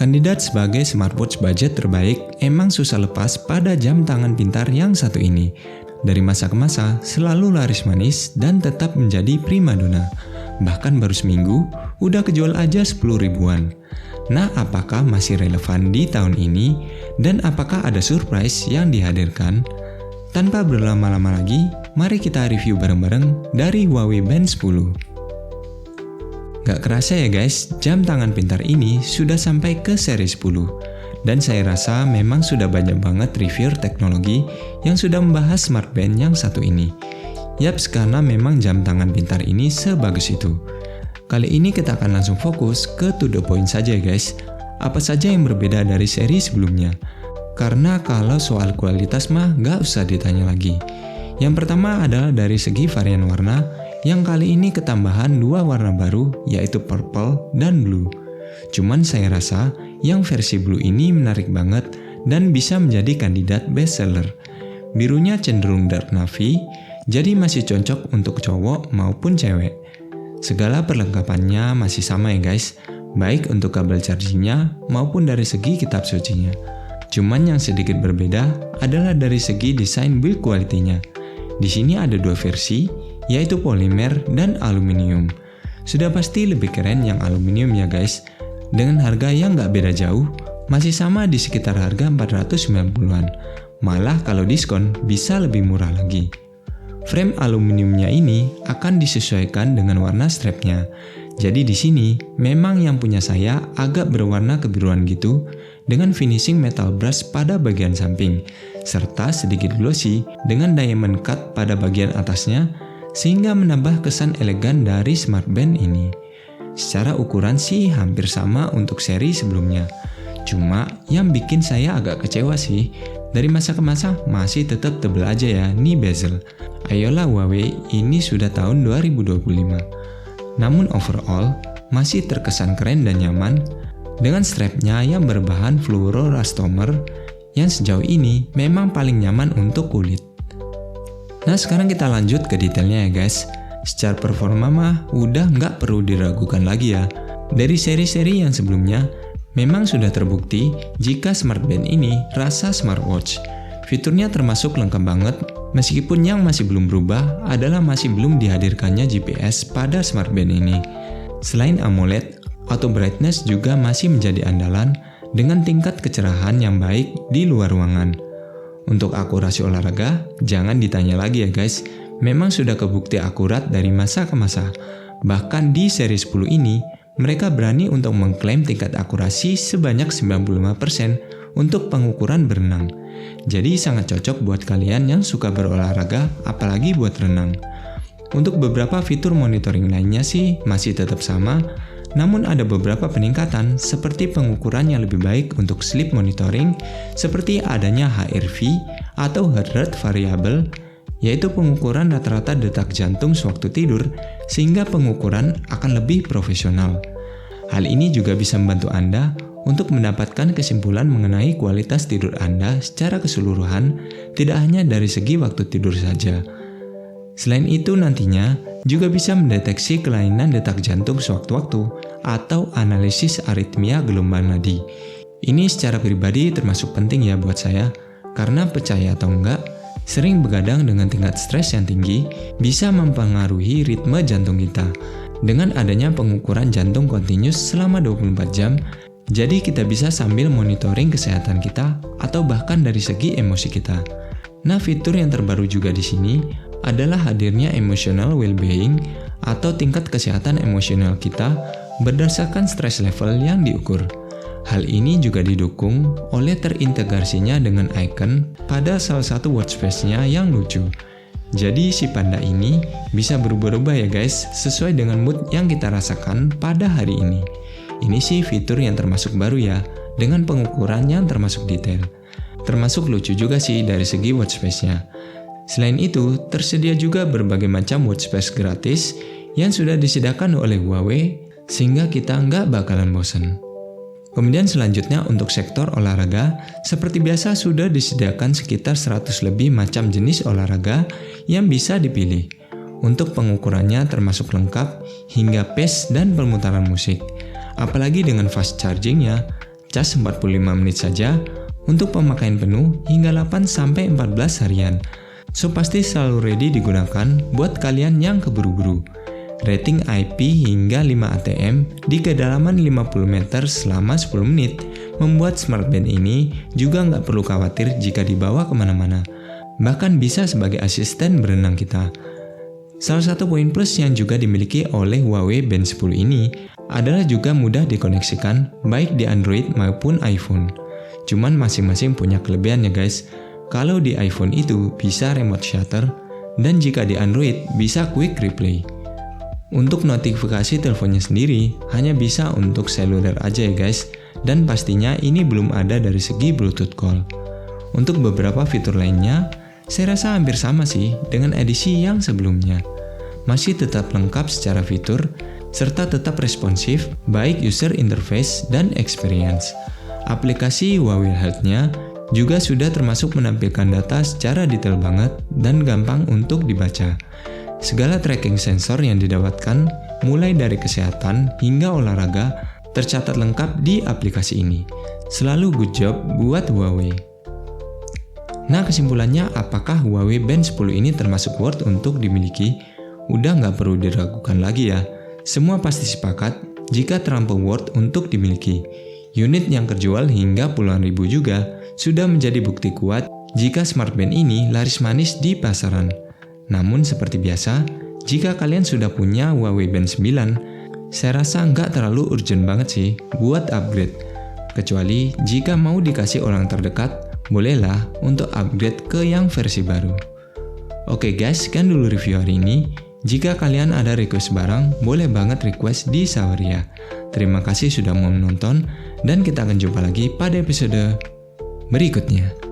Kandidat sebagai smartwatch budget terbaik emang susah lepas pada jam tangan pintar yang satu ini. Dari masa ke masa selalu laris manis dan tetap menjadi primadona. Bahkan baru seminggu udah kejual aja 10 ribuan. Nah, apakah masih relevan di tahun ini? Dan apakah ada surprise yang dihadirkan? Tanpa berlama-lama lagi, mari kita review bareng-bareng dari Huawei Band 10. Gak kerasa ya guys, jam tangan pintar ini sudah sampai ke seri 10. Dan saya rasa memang sudah banyak banget reviewer teknologi yang sudah membahas smart band yang satu ini. Yaps, karena memang jam tangan pintar ini sebagus itu. Kali ini kita akan langsung fokus ke to the point saja guys. Apa saja yang berbeda dari seri sebelumnya? Karena kalau soal kualitas mah gak usah ditanya lagi. Yang pertama adalah dari segi varian warna, yang kali ini ketambahan 2 warna baru yaitu purple dan blue. Cuman saya rasa yang versi blue ini menarik banget dan bisa menjadi kandidat bestseller. Birunya cenderung dark navy, jadi masih cocok untuk cowok maupun cewek. Segala perlengkapannya masih sama ya guys, baik untuk kabel chargingnya maupun dari segi kitab sucinya. Cuman yang sedikit berbeda adalah dari segi desain build quality-nya. Di sini ada 2 versi, yaitu polimer dan aluminium. Sudah pasti lebih keren yang aluminium ya guys. Dengan harga yang gak beda jauh, masih sama di sekitar harga 490-an. Malah kalau diskon bisa lebih murah lagi. Frame aluminiumnya ini akan disesuaikan dengan warna strapnya. Jadi di sini memang yang punya saya agak berwarna kebiruan gitu dengan finishing metal brush pada bagian samping serta sedikit glossy dengan diamond cut pada bagian atasnya sehingga menambah kesan elegan dari smart band ini. Secara ukuran sih hampir sama untuk seri sebelumnya. Cuma yang bikin saya agak kecewa sih, dari masa ke masa masih tetap tebel aja ya nih bezel. Ayolah Huawei, ini sudah tahun 2025. Namun overall masih terkesan keren dan nyaman dengan strapnya yang berbahan fluoroelastomer yang sejauh ini memang paling nyaman untuk kulit. Nah, sekarang kita lanjut ke detailnya ya guys. Secara performa mah udah nggak perlu diragukan lagi ya. Dari seri-seri yang sebelumnya, memang sudah terbukti jika smart band ini rasa smartwatch. Fiturnya termasuk lengkap banget, meskipun yang masih belum berubah adalah masih belum dihadirkannya GPS pada smart band ini. Selain AMOLED, auto brightness juga masih menjadi andalan dengan tingkat kecerahan yang baik di luar ruangan. Untuk akurasi olahraga, jangan ditanya lagi ya guys, memang sudah kebukti akurat dari masa ke masa. Bahkan di seri 10 ini, mereka berani untuk mengklaim tingkat akurasi sebanyak 95% untuk pengukuran berenang. Jadi sangat cocok buat kalian yang suka berolahraga, apalagi buat renang. Untuk beberapa fitur monitoring lainnya sih masih tetap sama, namun ada beberapa peningkatan seperti pengukuran yang lebih baik untuk sleep monitoring seperti adanya HRV atau heart rate variable, yaitu pengukuran rata-rata detak jantung sewaktu tidur sehingga pengukuran akan lebih profesional. Hal ini juga bisa membantu Anda untuk mendapatkan kesimpulan mengenai kualitas tidur Anda secara keseluruhan, tidak hanya dari segi waktu tidur saja. Selain itu nantinya juga bisa mendeteksi kelainan detak jantung sewaktu-waktu atau analisis aritmia gelombang nadi. Ini secara pribadi termasuk penting ya buat saya, karena percaya atau enggak, sering begadang dengan tingkat stres yang tinggi bisa mempengaruhi ritme jantung kita. Dengan adanya pengukuran jantung kontinus selama 24 jam, jadi kita bisa sambil monitoring kesehatan kita atau bahkan dari segi emosi kita. Nah, fitur yang terbaru juga di sini adalah hadirnya emotional well-being atau tingkat kesehatan emosional kita berdasarkan stress level yang diukur. Hal ini juga didukung oleh terintegrasinya dengan icon pada salah satu watchface-nya yang lucu. Jadi si panda ini bisa berubah-ubah ya guys, sesuai dengan mood yang kita rasakan pada hari ini. Ini sih fitur yang termasuk baru ya, dengan pengukuran yang termasuk detail. Termasuk lucu juga sih dari segi watchface-nya. Selain itu, tersedia juga berbagai macam watchface gratis yang sudah disediakan oleh Huawei sehingga kita nggak bakalan bosan. Kemudian selanjutnya untuk sektor olahraga, seperti biasa sudah disediakan sekitar 100 lebih macam jenis olahraga yang bisa dipilih. Untuk pengukurannya termasuk lengkap hingga pace dan permutaran musik. Apalagi dengan fast chargingnya, cas 45 menit saja, untuk pemakaian penuh hingga 8-14 harian. So pasti selalu ready digunakan buat kalian yang keburu-buru. Rating IP hingga 5 ATM di kedalaman 50 meter selama 10 menit, membuat smartband ini juga nggak perlu khawatir jika dibawa kemana-mana. Bahkan bisa sebagai asisten berenang kita. Salah satu poin plus yang juga dimiliki oleh Huawei Band 10 ini adalah juga mudah dikoneksikan baik di Android maupun iPhone. Cuman masing-masing punya kelebihannya guys. Kalau di iPhone itu bisa remote shutter, dan jika di Android bisa quick replay. Untuk notifikasi teleponnya sendiri hanya bisa untuk seluler aja ya guys, dan pastinya ini belum ada dari segi Bluetooth call. Untuk beberapa fitur lainnya, saya rasa hampir sama sih dengan edisi yang sebelumnya. Masih tetap lengkap secara fitur, serta tetap responsif baik user interface dan experience. Aplikasi Huawei Health-nya juga sudah termasuk menampilkan data secara detail banget dan gampang untuk dibaca. Segala tracking sensor yang didapatkan, mulai dari kesehatan hingga olahraga, tercatat lengkap di aplikasi ini. Selalu good job buat Huawei. Nah kesimpulannya, apakah Huawei Band 10 ini termasuk worth untuk dimiliki? Udah nggak perlu diragukan lagi ya. Semua pasti sepakat jika terlampau worth untuk dimiliki. Unit yang terjual hingga puluhan ribu juga sudah menjadi bukti kuat jika smartband ini laris manis di pasaran. Namun seperti biasa, jika kalian sudah punya Huawei Band 9, saya rasa nggak terlalu urgent banget sih buat upgrade. Kecuali jika mau dikasih orang terdekat, bolehlah untuk upgrade ke yang versi baru. Oke guys, sekian dulu review hari ini. Jika kalian ada request barang, boleh banget request di Saweria. Terima kasih sudah mau menonton, dan kita akan jumpa lagi pada episode berikutnya.